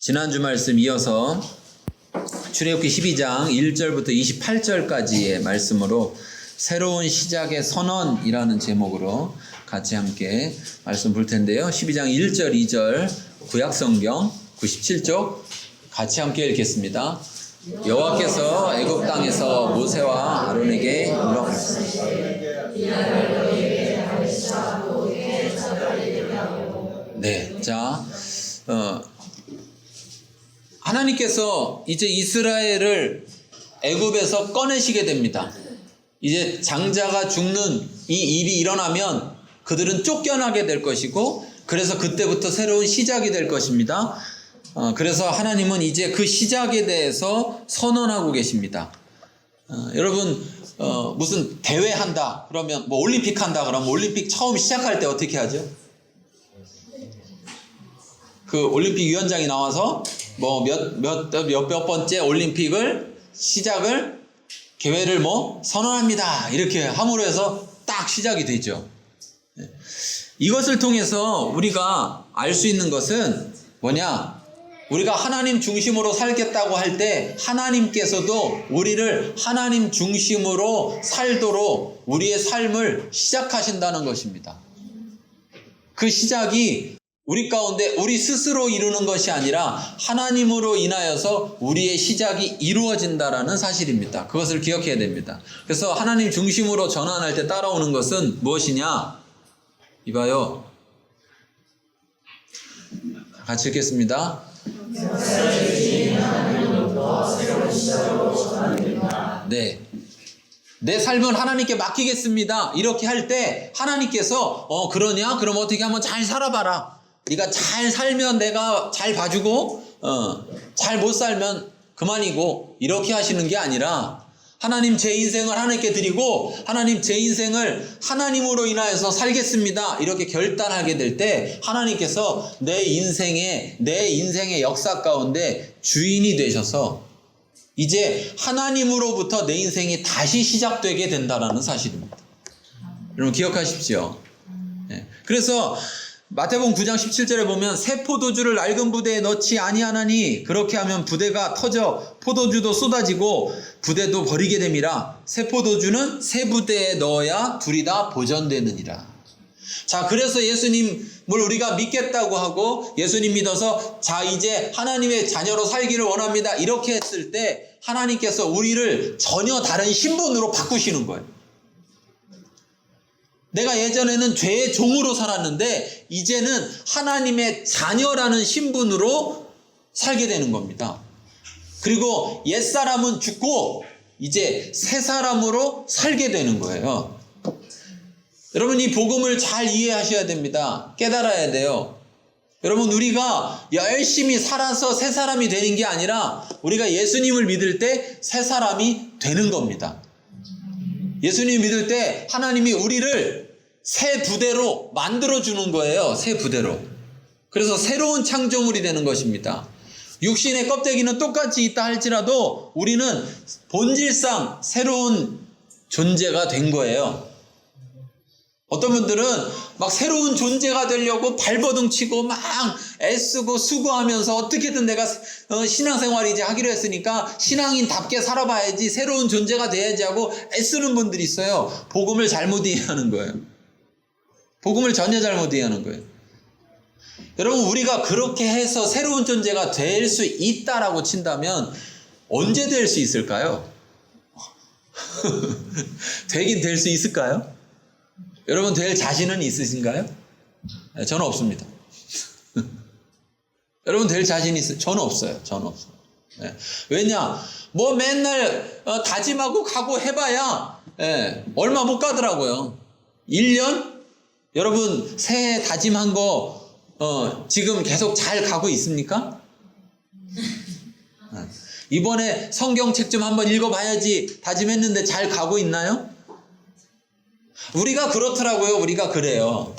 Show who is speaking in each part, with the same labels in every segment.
Speaker 1: 지난주 말씀 이어서 출애굽기 12장 1절부터 28절까지의 말씀으로 새로운 시작의 선언이라는 제목으로 같이 함께 말씀 볼 텐데요. 12장 1절, 2절 구약성경 97쪽 같이 함께 읽겠습니다. 여호와께서 애굽 땅에서 모세와 아론에게 이르시되 네, 자, 하나님께서 이제 이스라엘을 애굽에서 꺼내시게 됩니다. 이제 장자가 죽는 이 일이 일어나면 그들은 쫓겨나게 될 것이고, 그래서 그때부터 새로운 시작이 될 것입니다. 그래서 하나님은 이제 그 시작에 대해서 선언하고 계십니다. 여러분, 무슨 대회 한다 그러면, 뭐 올림픽 한다 그러면 올림픽 처음 시작할 때 어떻게 하죠? 그 올림픽 위원장이 나와서 뭐 몇 번째 올림픽을 시작을 개회를 뭐 선언합니다 이렇게 함으로 해서 딱 시작이 되죠. 이것을 통해서 우리가 알 수 있는 것은 뭐냐? 우리가 하나님 중심으로 살겠다고 할 때 하나님께서도 우리를 하나님 중심으로 살도록 우리의 삶을 시작하신다는 것입니다. 그 시작이 우리 가운데 우리 스스로 이루는 것이 아니라 하나님으로 인하여서 우리의 시작이 이루어진다라는 사실입니다. 그것을 기억해야 됩니다. 그래서 하나님 중심으로 전환할 때 따라오는 것은 무엇이냐? 이봐요. 같이 읽겠습니다. 네. 내 삶은 하나님께 맡기겠습니다. 이렇게 할 때 하나님께서 그러냐? 그럼 어떻게 한번 잘 살아봐라. 네가 잘 살면 내가 잘 봐주고 잘 못 살면 그만이고 이렇게 하시는 게 아니라 하나님 제 인생을 하나님께 드리고 하나님 제 인생을 하나님으로 인하여서 살겠습니다. 이렇게 결단하게 될 때 하나님께서 내 인생의 역사 가운데 주인이 되셔서 이제 하나님으로부터 내 인생이 다시 시작되게 된다는 사실입니다. 여러분 기억하십시오. 네. 그래서 마태복음 9장 17절에 보면 새 포도주를 낡은 부대에 넣지 아니하나니 그렇게 하면 부대가 터져 포도주도 쏟아지고 부대도 버리게 됨이라. 새 포도주는 새 부대에 넣어야 둘이 다 보존되느니라. 자, 그래서 예수님을 우리가 믿겠다고 하고 예수님 믿어서 자 이제 하나님의 자녀로 살기를 원합니다 이렇게 했을 때 하나님께서 우리를 전혀 다른 신분으로 바꾸시는 거예요. 내가 예전에는 죄의 종으로 살았는데 이제는 하나님의 자녀라는 신분으로 살게 되는 겁니다. 그리고 옛사람은 죽고 이제 새 사람으로 살게 되는 거예요. 여러분 이 복음을 잘 이해하셔야 됩니다. 깨달아야 돼요. 여러분 우리가 열심히 살아서 새 사람이 되는 게 아니라 우리가 예수님을 믿을 때 새 사람이 되는 겁니다. 예수님 믿을 때 하나님이 우리를 새 부대로 만들어주는 거예요. 새 부대로. 그래서 새로운 창조물이 되는 것입니다. 육신의 껍데기는 똑같이 있다 할지라도 우리는 본질상 새로운 존재가 된 거예요. 어떤 분들은 막 새로운 존재가 되려고 발버둥 치고 막 애쓰고 수고하면서 어떻게든 내가 신앙생활 이제 하기로 했으니까 신앙인답게 살아봐야지 새로운 존재가 돼야지 하고 애쓰는 분들이 있어요. 복음을 잘못 이해하는 거예요. 복음을 전혀 잘못 이해하는 거예요. 여러분 우리가 그렇게 해서 새로운 존재가 될 수 있다라고 친다면 언제 될 수 있을까요? 되긴 될 수 있을까요? 여러분 될 자신은 있으신가요? 네, 저는 없습니다. 여러분 될 자신 있어요? 저는 없어요. 저는 없어요. 네. 왜냐? 뭐 맨날 다짐하고 가고 해봐야 얼마 못 가더라고요. 1년? 여러분 새해 다짐한 거 지금 계속 잘 가고 있습니까? 이번에 성경책 좀 한번 읽어봐야지 다짐했는데 잘 가고 있나요? 우리가 그렇더라고요. 우리가 그래요.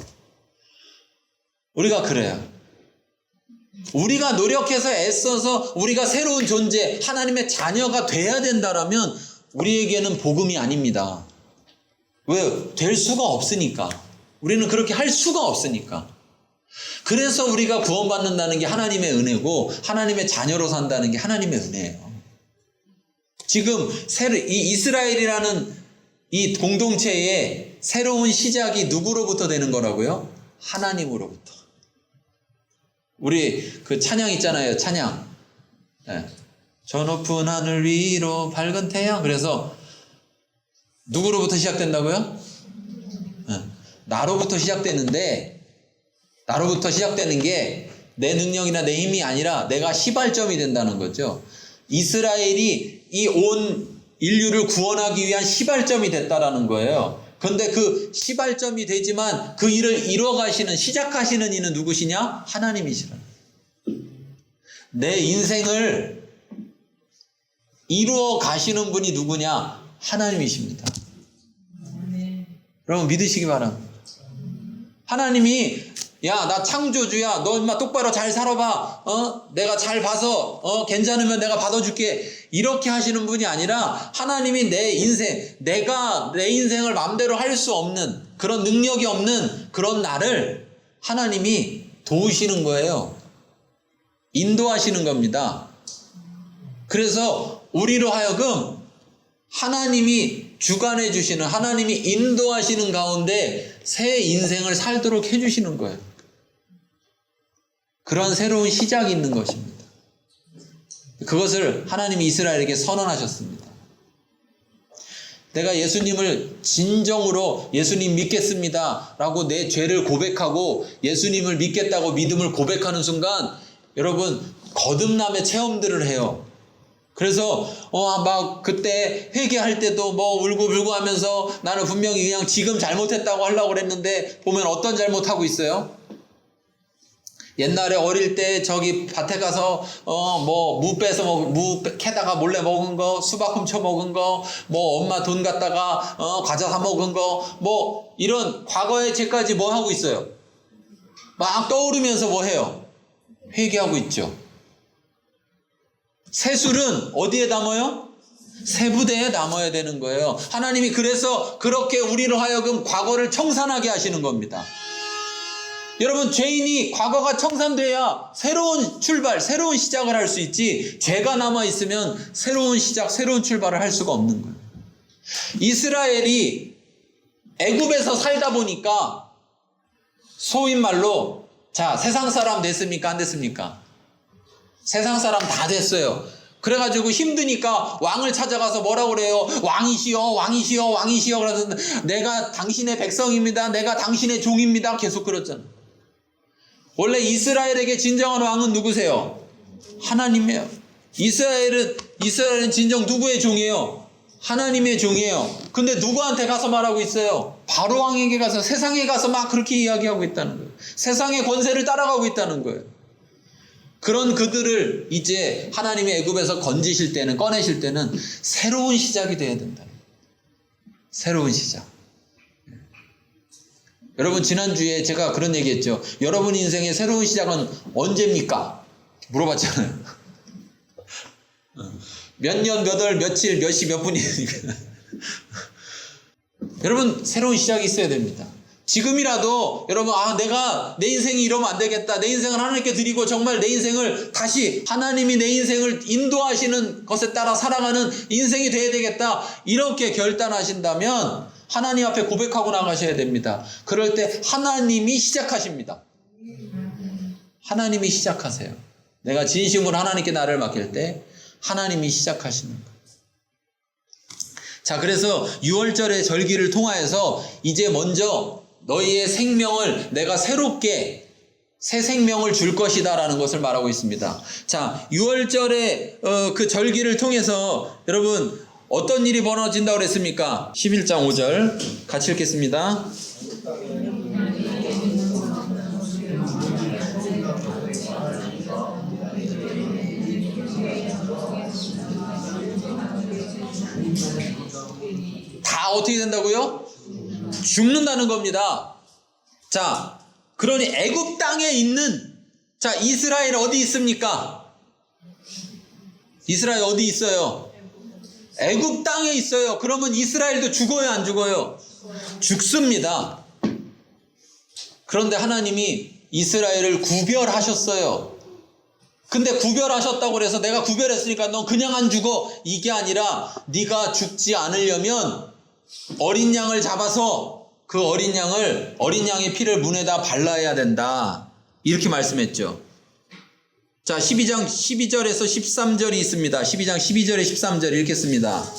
Speaker 1: 우리가 노력해서 애써서 우리가 새로운 존재, 하나님의 자녀가 돼야 된다라면 우리에게는 복음이 아닙니다. 왜? 될 수가 없으니까. 우리는 그렇게 할 수가 없으니까. 그래서 우리가 구원받는다는 게 하나님의 은혜고 하나님의 자녀로 산다는 게 하나님의 은혜예요. 지금 이 이스라엘이라는 이 공동체의 새로운 시작이 누구로부터 되는 거라고요? 하나님으로부터. 우리 그 찬양 있잖아요. 찬양. 네. 저 높은 하늘 위로 밝은 태양. 그래서 누구로부터 시작된다고요? 네. 나로부터 시작되는데, 나로부터 시작되는 게 내 능력이나 내 힘이 아니라 내가 시발점이 된다는 거죠. 이스라엘이 이 온 인류를 구원하기 위한 시발점이 됐다라는 거예요. 그런데 그 시발점이 되지만 그 일을 이뤄가시는, 시작하시는 이는 누구시냐? 하나님이시라. 내 인생을 이루어 가시는 분이 누구냐? 하나님이십니다. 여러분 믿으시기 바랍니다. 하나님이 야, 나 창조주야. 너 인마 똑바로 잘 살아봐. 내가 잘 봐서 괜찮으면 내가 받아줄게. 이렇게 하시는 분이 아니라 하나님이 내 인생, 내가 내 인생을 마음대로 할 수 없는 그런 능력이 없는 그런 나를 하나님이 도우시는 거예요. 인도하시는 겁니다. 그래서 우리로 하여금 하나님이 주관해 주시는, 하나님이 인도하시는 가운데 새 인생을 살도록 해주시는 거예요. 그런 새로운 시작이 있는 것입니다. 그것을 하나님이 이스라엘에게 선언하셨습니다. 내가 예수님을 진정으로 예수님 믿겠습니다 라고 내 죄를 고백하고 예수님을 믿겠다고 믿음을 고백하는 순간 여러분 거듭남의 체험들을 해요. 그래서 막 그때 회개할 때도 뭐 울고불고 하면서 나는 분명히 그냥 지금 잘못했다고 하려고 그랬는데 보면 어떤 잘못하고 있어요? 옛날에 어릴 때 저기 밭에 가서 뭐 무 빼서 무 캐다가 몰래 먹은 거, 수박 훔쳐 먹은 거, 뭐 엄마 돈 갖다가 과자 사 먹은 거, 뭐 이런 과거의 죄까지 뭐 하고 있어요? 막 떠오르면서 뭐 해요? 회개하고 있죠. 새술은 어디에 담아요? 세부대에 담아야 되는 거예요. 하나님이 그래서 그렇게 우리로 하여금 과거를 청산하게 하시는 겁니다. 여러분 죄인이 과거가 청산돼야 새로운 출발, 새로운 시작을 할 수 있지 죄가 남아있으면 새로운 시작, 새로운 출발을 할 수가 없는 거예요. 이스라엘이 애굽에서 살다 보니까 소위 말로 자 세상 사람 됐습니까? 안 됐습니까? 세상 사람 다 됐어요. 그래가지고 힘드니까 왕을 찾아가서 뭐라고 그래요? 왕이시여 왕이시여 왕이시여. 그래서 내가 당신의 백성입니다. 내가 당신의 종입니다. 계속 그랬잖아. 원래 이스라엘에게 진정한 왕은 누구세요? 하나님이에요. 이스라엘은 진정 누구의 종이에요? 하나님의 종이에요. 근데 누구한테 가서 말하고 있어요? 바로 왕에게 가서 세상에 가서 막 그렇게 이야기하고 있다는 거예요. 세상의 권세를 따라가고 있다는 거예요. 그런 그들을 이제 하나님이 애굽에서 건지실 때는, 꺼내실 때는 새로운 시작이 돼야 된다. 새로운 시작. 여러분 지난주에 제가 그런 얘기했죠. 여러분 인생의 새로운 시작은 언제입니까? 물어봤잖아요. 몇 년, 몇 월, 며칠, 몇 시, 몇 분이니까. 여러분 새로운 시작이 있어야 됩니다. 지금이라도 여러분 내가 내 인생이 이러면 안 되겠다. 내 인생을 하나님께 드리고 정말 내 인생을 다시 하나님이 내 인생을 인도하시는 것에 따라 살아가는 인생이 돼야 되겠다. 이렇게 결단하신다면 하나님 앞에 고백하고 나가셔야 됩니다. 그럴 때 하나님이 시작하십니다. 하나님이 시작하세요. 내가 진심으로 하나님께 나를 맡길 때 하나님이 시작하시는 거예요. 자, 그래서 6월절의 절기를 통하여서 이제 먼저 너희의 생명을 내가 새롭게 새 생명을 줄 것이다 라는 것을 말하고 있습니다. 자, 6월절의 그 절기를 통해서 여러분 어떤 일이 벌어진다고 그랬습니까? 11장 5절 같이 읽겠습니다. 다 어떻게 된다고요? 죽는다는 겁니다. 자, 그러니 애굽 땅에 있는 자 이스라엘 어디 있습니까? 이스라엘 어디 있어요? 애굽 땅에 있어요. 그러면 이스라엘도 죽어요, 안 죽어요? 죽습니다. 그런데 하나님이 이스라엘을 구별하셨어요. 근데 구별하셨다고 해서 내가 구별했으니까 넌 그냥 안 죽어. 이게 아니라 네가 죽지 않으려면 어린 양을 잡아서 그 어린 양의 피를 문에다 발라야 된다. 이렇게 말씀했죠. 자, 12장 12절에서 13절이 있습니다. 12장 12절에 13절 읽겠습니다.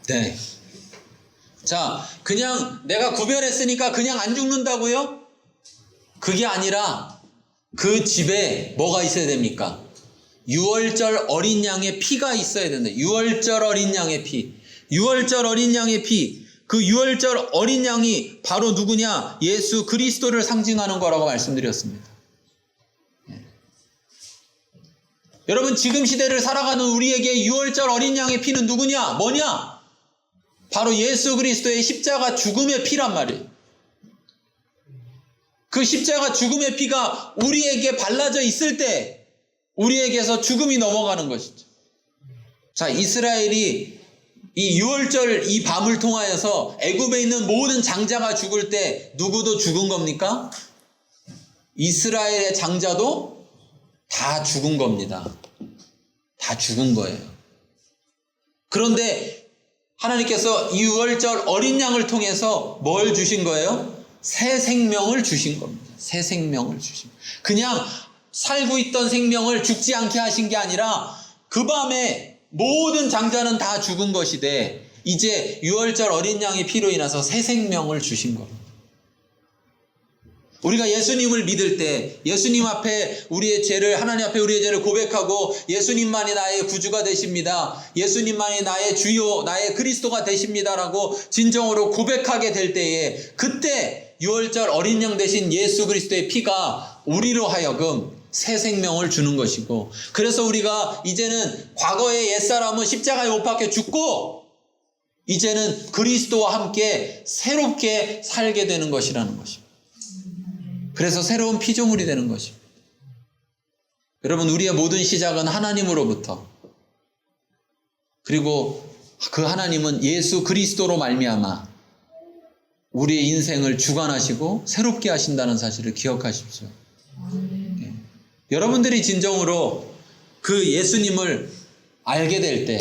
Speaker 1: 네. 자, 그냥 내가 구별했으니까 그냥 안 죽는다고요? 그게 아니라 그 집에 뭐가 있어야 됩니까? 유월절 어린 양의 피가 있어야 된다. 유월절 어린 양의 피. 유월절 어린 양의 피. 그 유월절 어린 양이 바로 누구냐? 예수 그리스도를 상징하는 거라고 말씀드렸습니다. 여러분, 지금 시대를 살아가는 우리에게 유월절 어린 양의 피는 누구냐? 뭐냐? 바로 예수 그리스도의 십자가 죽음의 피란 말이에요. 그 십자가 죽음의 피가 우리에게 발라져 있을 때 우리에게서 죽음이 넘어가는 것이죠. 자, 이스라엘이 이 유월절 이 밤을 통하여서 애굽에 있는 모든 장자가 죽을 때 누구도 죽은 겁니까? 이스라엘의 장자도 다 죽은 겁니다. 다 죽은 거예요. 그런데 하나님께서 이 유월절 어린 양을 통해서 뭘 주신 거예요? 새 생명을 주신 겁니다. 새 생명을 주신 거예요. 그냥 살고 있던 생명을 죽지 않게 하신 게 아니라 그 밤에 모든 장자는 다 죽은 것이되 이제 유월절 어린 양의 피로 인해서 새 생명을 주신 겁니다. 우리가 예수님을 믿을 때 예수님 앞에 우리의 죄를 하나님 앞에 우리의 죄를 고백하고 예수님만이 나의 구주가 되십니다. 예수님만이 나의 주요 나의 그리스도가 되십니다라고 진정으로 고백하게 될 때에 그때 유월절 어린 양 대신 예수 그리스도의 피가 우리로 하여금 새 생명을 주는 것이고 그래서 우리가 이제는 과거의 옛사람은 십자가에 못 박혀 죽고 이제는 그리스도와 함께 새롭게 살게 되는 것이라는 것입니다. 그래서 새로운 피조물이 되는 것입니다. 여러분, 우리의 모든 시작은 하나님으로부터 그리고 그 하나님은 예수 그리스도로 말미암아 우리의 인생을 주관하시고 새롭게 하신다는 사실을 기억하십시오. 예. 여러분들이 진정으로 그 예수님을 알게 될 때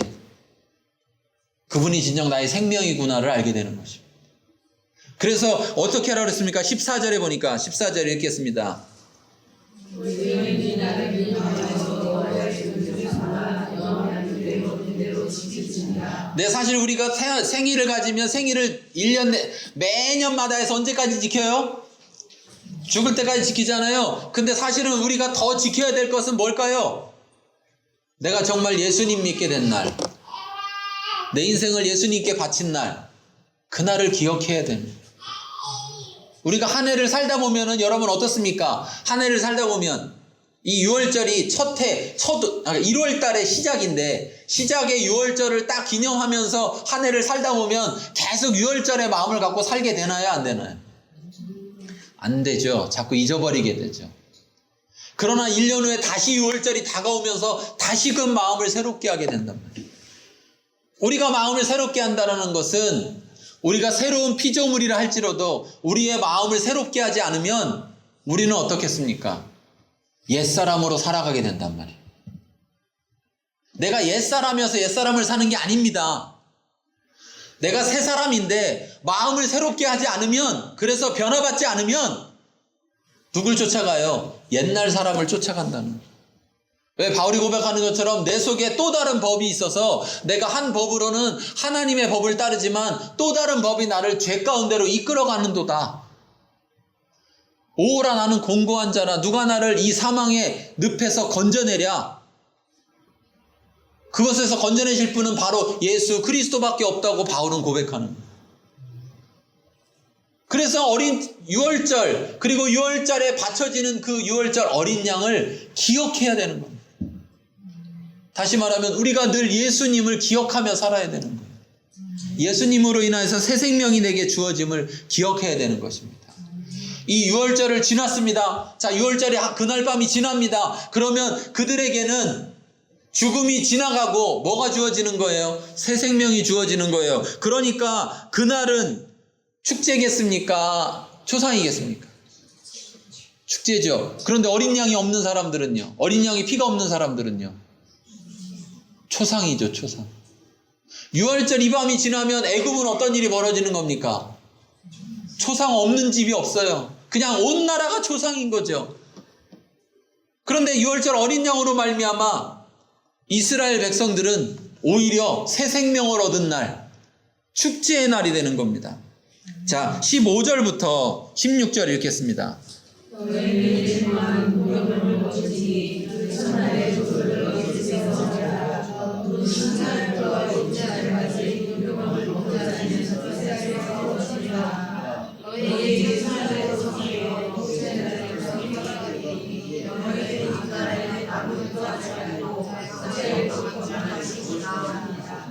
Speaker 1: 그분이 진정 나의 생명이구나를 알게 되는 것입니다. 그래서 어떻게 하라고 했습니까? 14절에 보니까 14절 읽겠습니다. 네, 사실 우리가 생일을 가지면 생일을 1년 매년마다 해서 언제까지 지켜요? 죽을 때까지 지키잖아요. 근데 사실은 우리가 더 지켜야 될 것은 뭘까요? 내가 정말 예수님 믿게 된 날, 내 인생을 예수님께 바친 날, 그날을 기억해야 됩니다. 우리가 한 해를 살다 보면은 여러분 어떻습니까? 한 해를 살다 보면 이 6월절이 첫 1월 달의 시작인데 시작의 6월절을 딱 기념하면서 한 해를 살다 보면 계속 6월절의 마음을 갖고 살게 되나요? 안 되나요? 안 되죠. 자꾸 잊어버리게 되죠. 그러나 1년 후에 다시 6월절이 다가오면서 다시금 마음을 새롭게 하게 된단 말이에요. 우리가 마음을 새롭게 한다는 것은 우리가 새로운 피조물이라 할지라도 우리의 마음을 새롭게 하지 않으면 우리는 어떻겠습니까? 옛사람으로 살아가게 된단 말이에요. 내가 옛사람이어서 옛사람을 사는 게 아닙니다. 내가 새 사람인데 마음을 새롭게 하지 않으면, 그래서 변화받지 않으면 누굴 쫓아가요? 옛날 사람을 쫓아간다는 거예요. 왜 바울이 고백하는 것처럼 내 속에 또 다른 법이 있어서 내가 한 법으로는 하나님의 법을 따르지만 또 다른 법이 나를 죄 가운데로 이끌어가는도다. 오라 나는 공고한 자라. 누가 나를 이 사망의 늪에서 건져내랴. 그것에서 건져내실 분은 바로 예수 그리스도밖에 없다고 바울은 고백하는 거예요. 그래서 어린 6월절 그리고 6월절에 바쳐지는 그 6월절 어린 양을 기억해야 되는 겁니다. 다시 말하면 우리가 늘 예수님을 기억하며 살아야 되는 거예요. 예수님으로 인해서 새 생명이 내게 주어짐을 기억해야 되는 것입니다. 이 유월절을 지났습니다. 자, 유월절이 그날 밤이 지납니다. 그러면 그들에게는 죽음이 지나가고 뭐가 주어지는 거예요? 새 생명이 주어지는 거예요. 그러니까 그날은 축제겠습니까? 초상이겠습니까? 축제죠. 그런데 어린 양이 없는 사람들은요? 어린 양이 피가 없는 사람들은요? 초상이죠, 초상. 유월절 이 밤이 지나면 애굽은 어떤 일이 벌어지는 겁니까? 초상 없는 집이 없어요. 그냥 온 나라가 초상인 거죠. 그런데 유월절 어린 양으로 말미암아 이스라엘 백성들은 오히려 새 생명을 얻은 날, 축제의 날이 되는 겁니다. 자, 15절부터 16절 읽겠습니다.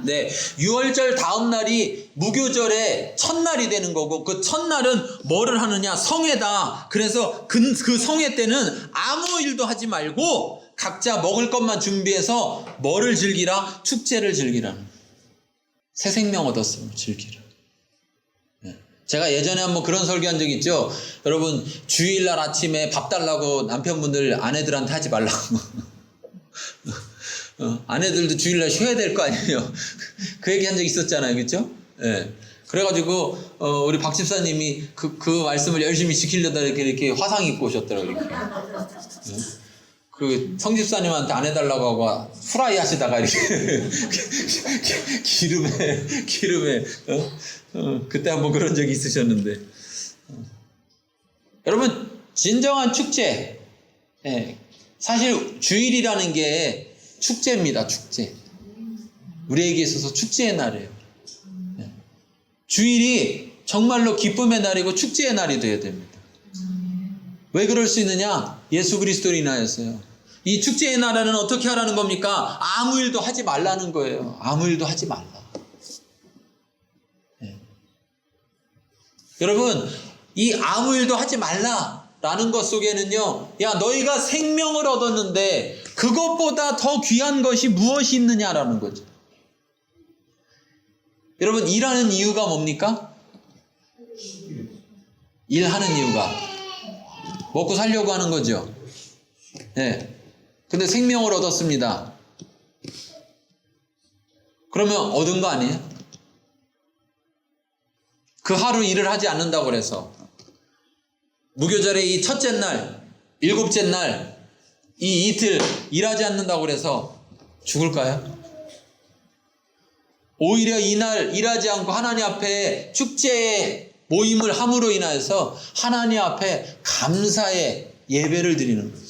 Speaker 1: 네, 유월절 다음 날이 무교절의 첫날이 되는 거고, 그 첫날은 뭐를 하느냐? 성회다. 그래서 그 성회 때는 아무 일도 하지 말고 각자 먹을 것만 준비해서 뭐를 즐기라? 축제를 즐기라는, 새 생명 얻었음을 즐기라. 네. 제가 예전에 한번 그런 설교한 적 있죠. 여러분, 주일날 아침에 밥 달라고 남편분들 아내들한테 하지 말라고. 아내들도 주일날 쉬어야 될 거 아니에요. 그 얘기 한 적 있었잖아요. 그렇죠? 예. 그래가지고 우리 박 집사님이 그 말씀을 열심히 지키려다 이렇게 화상 입고 오셨더라고요. 이렇게. 예. 그 성집사님한테 안 해달라고 하고 후라이 하시다가 이렇게 기름에 그때 한번 그런 적이 있으셨는데, 여러분, 진정한 축제, 예. 사실 주일이라는 게 축제입니다. 축제. 우리에게 있어서 축제의 날이에요. 네. 주일이 정말로 기쁨의 날이고 축제의 날이 되어야 됩니다. 왜 그럴 수 있느냐? 예수 그리스도로 인하여서요. 이 축제의 날에는 어떻게 하라는 겁니까? 아무 일도 하지 말라는 거예요. 아무 일도 하지 말라. 네. 여러분, 이 아무 일도 하지 말라라는 것 속에는요, 야, 너희가 생명을 얻었는데 그것보다 더 귀한 것이 무엇이 있느냐라는 거죠. 여러분, 일하는 이유가 뭡니까? 일하는 이유가 먹고 살려고 하는 거죠. 네. 근데 생명을 얻었습니다. 그러면 얻은 거 아니에요? 그 하루 일을 하지 않는다고 그래서 무교절의 이 첫째 날, 일곱째 날, 이 이틀 일하지 않는다고 그래서 죽을까요? 오히려 이날 일하지 않고 하나님 앞에 축제의 모임을 함으로 인하여서 하나님 앞에 감사의 예배를 드리는 거죠.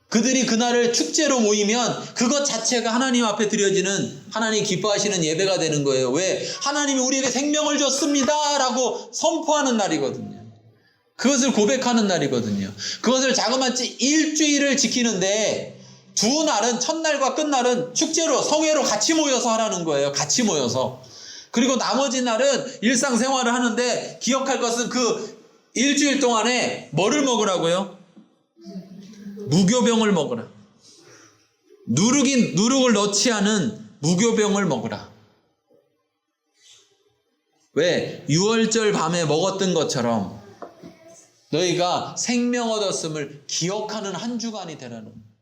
Speaker 1: 그들이 그날을 축제로 모이면 그것 자체가 하나님 앞에 드려지는, 하나님 기뻐하시는 예배가 되는 거예요. 왜? 하나님이 우리에게 생명을 줬습니다 라고 선포하는 날이거든요. 그것을 고백하는 날이거든요. 그것을 자그마치 일주일을 지키는데 두 날은, 첫날과 끝날은 축제로, 성회로 같이 모여서 하라는 거예요. 같이 모여서. 그리고 나머지 날은 일상생활을 하는데 기억할 것은 그 일주일 동안에 뭐를 먹으라고요? 무교병을 먹으라. 누룩을 넣지 않은 무교병을 먹으라. 왜? 유월절 밤에 먹었던 것처럼 너희가 생명 얻었음을 기억하는 한 주간이 되라는 거예요.